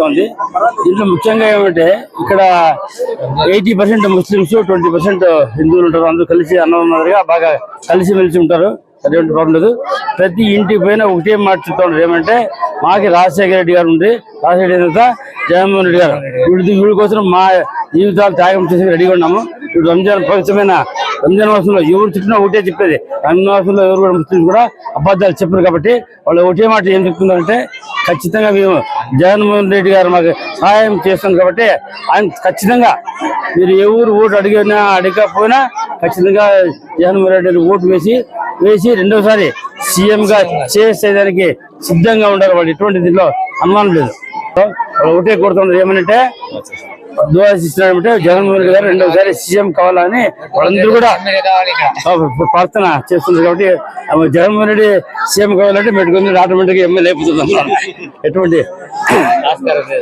ఉంది. దీంట్లో ముఖ్యంగా ఏమంటే ఇక్కడ 80% ముస్లిమ్స్ 20% హిందువులు ఉంటారు. అందరూ కలిసి అన్నమాదిరిగా బాగా కలిసిమెలిసి ఉంటారు. అదేంటి ప్రాబ్లం లేదు. ప్రతి ఇంటికి పైన ఒకటే మాట చెప్తా ఉంటారు, ఏమంటే మాకి రాజశేఖర రెడ్డి గారు ఉండి, రాజశేఖర రెడ్డి తర్వాత జగన్మోహన్ రెడ్డి గారు వీడి కోసం మా జీవితాలు త్యాగం చేసి రెడీగా ఉన్నాము. ఇప్పుడు రంజాన్ పవిత్రమైన రంజాన్ మాసంలో ఎవరు చుట్టినా ఒకటే చెప్పేది, రంజాన్ మాసంలో ఎవరు కూడా ముస్లింలు కూడా అబద్ధాలు చెప్పారు. కాబట్టి వాళ్ళు ఒకటే మాట ఏం చెప్తున్నారంటే, ఖచ్చితంగా మేము జగన్మోహన్ రెడ్డి గారు మాకు సహాయం చేస్తాం కాబట్టి ఆయన ఖచ్చితంగా మీరు ఎవరు ఓటు అడగకపోయినా ఖచ్చితంగా జగన్మోహన్ రెడ్డి ఓటు వేసి రెండోసారి సీఎం గా చేసేదానికి సిద్ధంగా ఉండాలి. వాళ్ళు ఎటువంటి దీంట్లో అనుమానం లేదు. వాళ్ళు ఒకటే కోరుతున్నారు, ఏమనంటే దోషిస్తున్నారంటే జగన్మోహన్ రెడ్డి గారు రెండోసారి సీఎం కావాలని వాళ్ళందరూ కూడా ప్రార్థన చేస్తున్నారు. కాబట్టి జగన్మోహన్ రెడ్డి సీఎం కావాలంటే మెట్టుకుని ఆటోమేటిక్ గా ఎమ్మెల్యే అయిపోతుంది అన్నారు. ఎటువంటి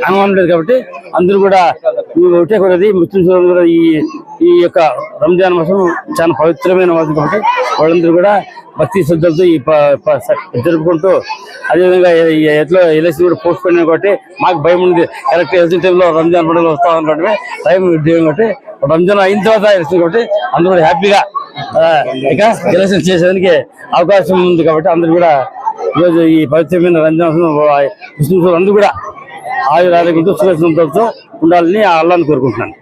అనుమానం లేదు. కాబట్టి అందరూ కూడా ఒకటే కొద్ది ముస్లిం సోదరులు ఈ యొక్క రంజాన్ మాసం చాలా పవిత్రమైన మాసం కాబట్టి వాళ్ళందరూ కూడా భక్తి శ్రద్ధలతో జరుపుకుంటూ, అదేవిధంగా ఎట్లా ఎలక్షన్ కూడా పోస్ట్ పోయినా కాబట్టి మాకు భయం ఉంది. కరెక్ట్ ఎలక్షన్ టైంలో రంజాన్ పండుగ వస్తా ఉన్నటువంటి టైం కాబట్టి రంజాన్ అయిన తర్వాత ఎలక్షన్ కాబట్టి అందరూ కూడా హ్యాపీగా ఇక ఎలక్షన్ చేసేదానికి అవకాశం ఉంది. కాబట్టి అందరూ కూడా ఈరోజు ఈ పవిత్రమైన రంజాన్ ముస్లింస్ అందరూ కూడా ఆయురారోగ్యంతో సుఖ సంతోషంతో ఉండాలని అల్లాహ్ని కోరుకుంటున్నాను.